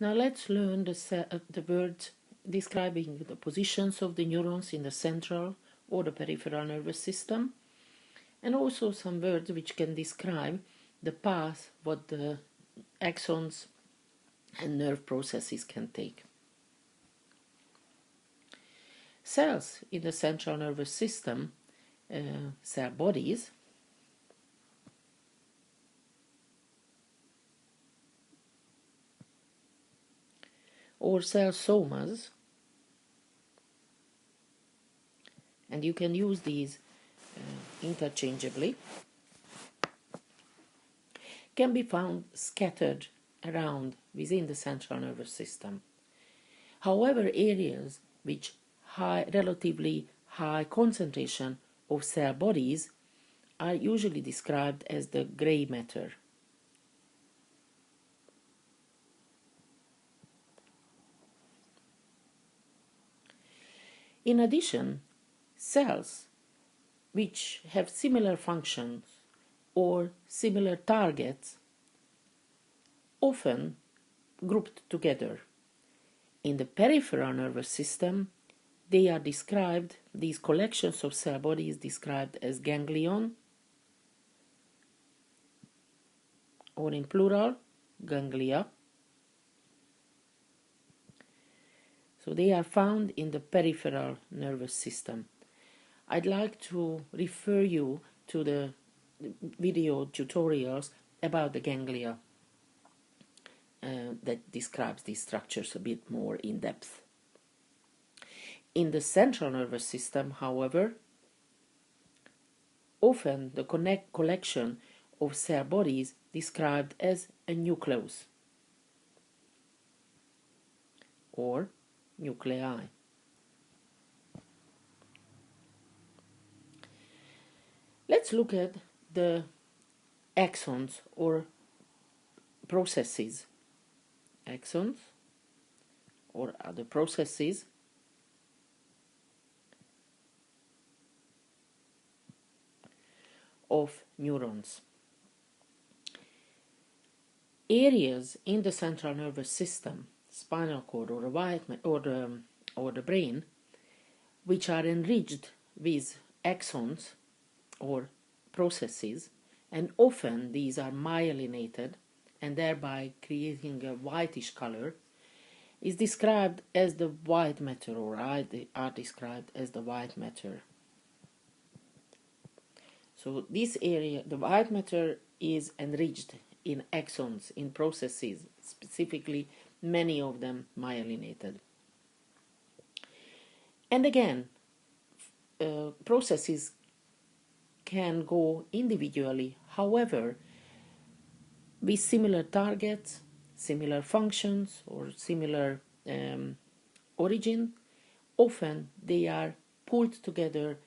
Now let's learn the words describing the positions of the neurons in the central or the peripheral nervous system, and also some words which can describe the path what the axons and nerve processes can take. Cells in the central nervous system, cell bodies, or cell somas, and you can use these interchangeably, can be found scattered around within the central nervous system. However, areas which relatively high concentration of cell bodies are usually described as the gray matter. In addition, cells which have similar functions or similar targets often grouped together. In the peripheral nervous system, they are described, these collections of cell bodies described as ganglion, or in plural, ganglia. So they are found in the peripheral nervous system. I'd like to refer you to the video tutorials about the ganglia that describes these structures a bit more in depth. In the central nervous system, however, often the collection of cell bodies described as a nucleus or nuclei. Let's look at the axons or processes. Axons or other processes of neurons. Areas in the central nervous system, spinal cord or the brain, which are enriched with axons or processes, and often these are myelinated and thereby creating a whitish color, is described as the white matter, or are described as the white matter. So this area, the white matter, is enriched in axons, in processes, specifically many of them myelinated. And again, processes can go individually, however, with similar targets, similar functions, or similar origin. Often they are pulled together,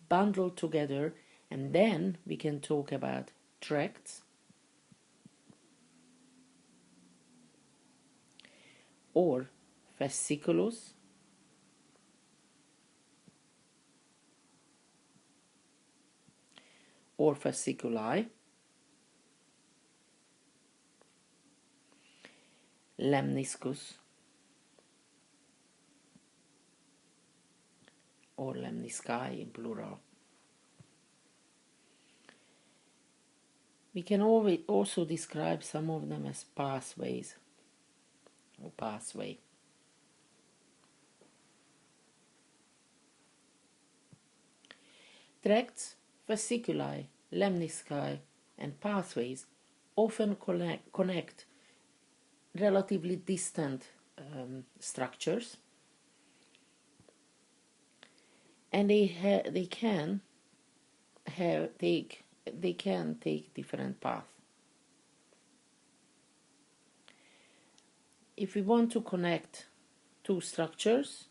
bundled together, and then we can talk about tracts or fasciculus or fasciculi, lemniscus or lemnisci in plural. We can also describe some of them as pathways or pathway. Tracts, fasciculi, lemnisci, and pathways often connect relatively distant structures, and they can take different paths. If we want to connect two structures,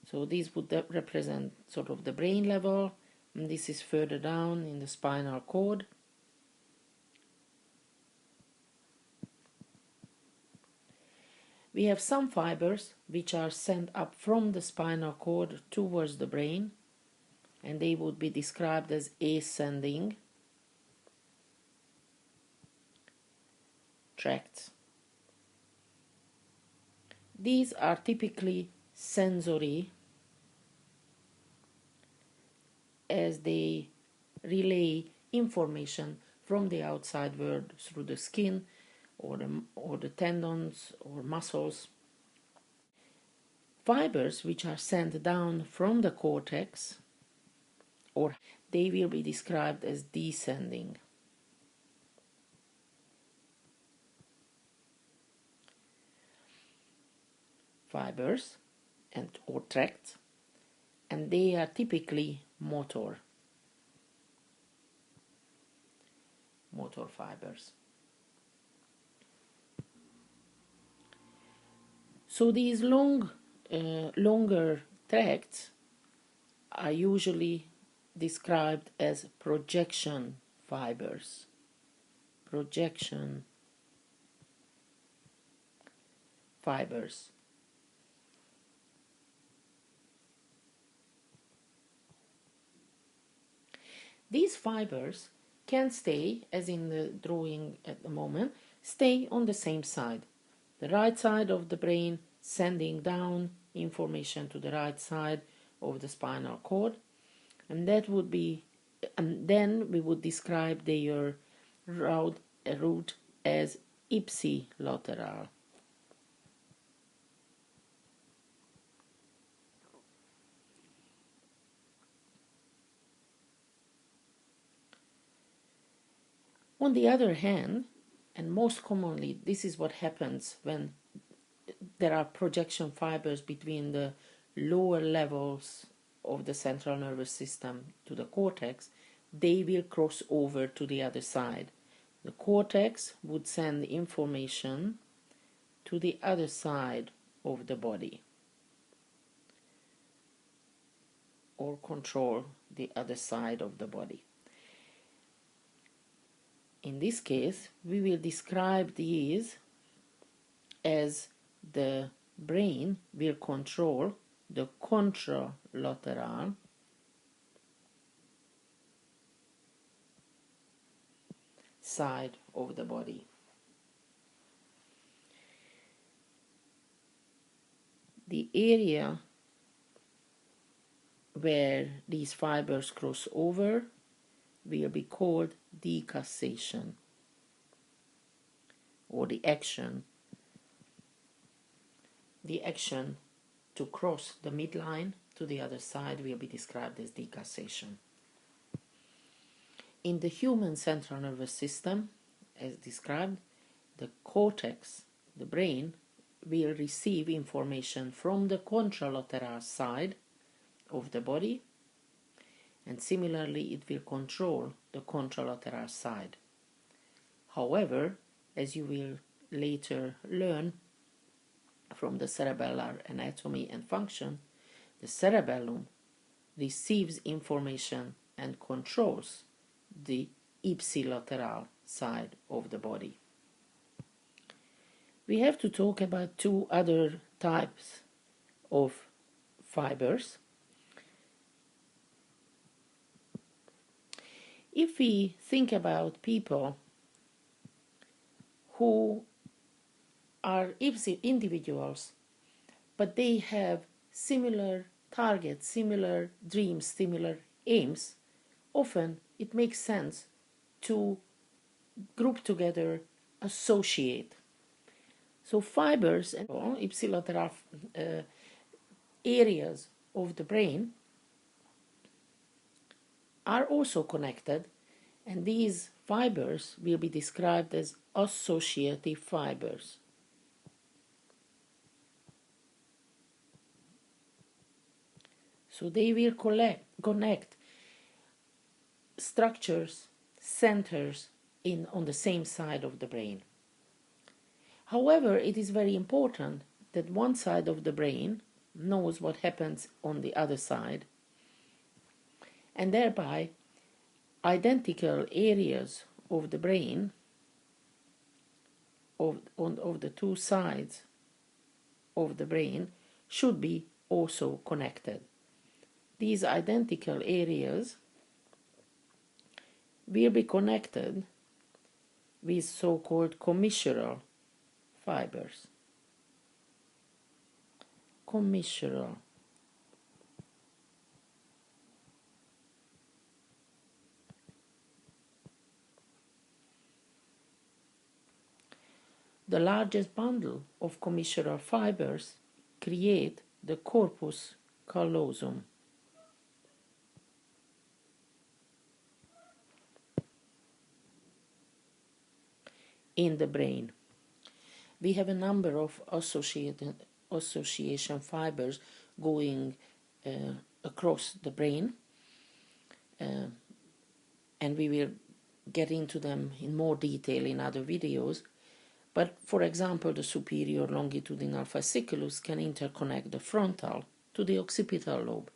so these would represent sort of the brain level, and this is further down in the spinal cord. We have some fibers which are sent up from the spinal cord towards the brain, and they would be described as ascending tracts. These are typically sensory, as they relay information from the outside world through the skin or the tendons or muscles. Fibers which are sent down from the cortex, or they will be described as descending. Fibers or tracts, and they are typically motor fibers. So these longer tracts are usually described as projection fibers. Projection fibers. These fibers can stay, as in the drawing at the moment, stay on the same side. The right side of the brain sending down information to the right side of the spinal cord, and then we would describe their route as ipsilateral. On the other hand, and most commonly this is what happens when there are projection fibers between the lower levels of the central nervous system to the cortex, they will cross over to the other side. The cortex would send information to the other side of the body, or control the other side of the body. In this case, we will describe these as the brain will control the contralateral side of the body. The area where these fibers cross over will be called decussation, or the action to cross the midline to the other side will be described as decussation. In the human central nervous system, as described, the cortex, the brain, will receive information from the contralateral side of the body, and similarly it will control the contralateral side. However, as you will later learn from the cerebellar anatomy and function, the cerebellum receives information and controls the ipsilateral side of the body. We have to talk about two other types of fibers. If we think about people who are individuals, but they have similar targets, similar dreams, similar aims, often it makes sense to group together, associate. So fibers and ipsilateral areas of the brain are also connected, and these fibers will be described as associative fibers. So they will connect structures, centers on the same side of the brain. However, it is very important that one side of the brain knows what happens on the other side, and thereby identical areas of the brain of the two sides of the brain should be also connected. These identical areas will be connected with so-called commissural fibers. commissural. The largest bundle of commissural fibers create the corpus callosum. In the brain, we have a number of association fibers going across the brain, and we will get into them in more detail in other videos. But for example, the superior longitudinal fasciculus can interconnect the frontal to the occipital lobe.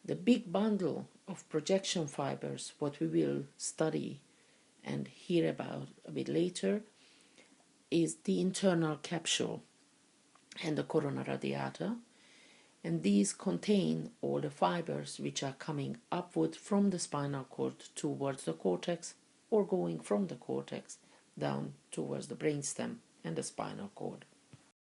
The big bundle of projection fibers, what we will study and hear about a bit later, is the internal capsule and the corona radiata, and these contain all the fibers which are coming upward from the spinal cord towards the cortex, or going from the cortex down towards the brainstem and the spinal cord.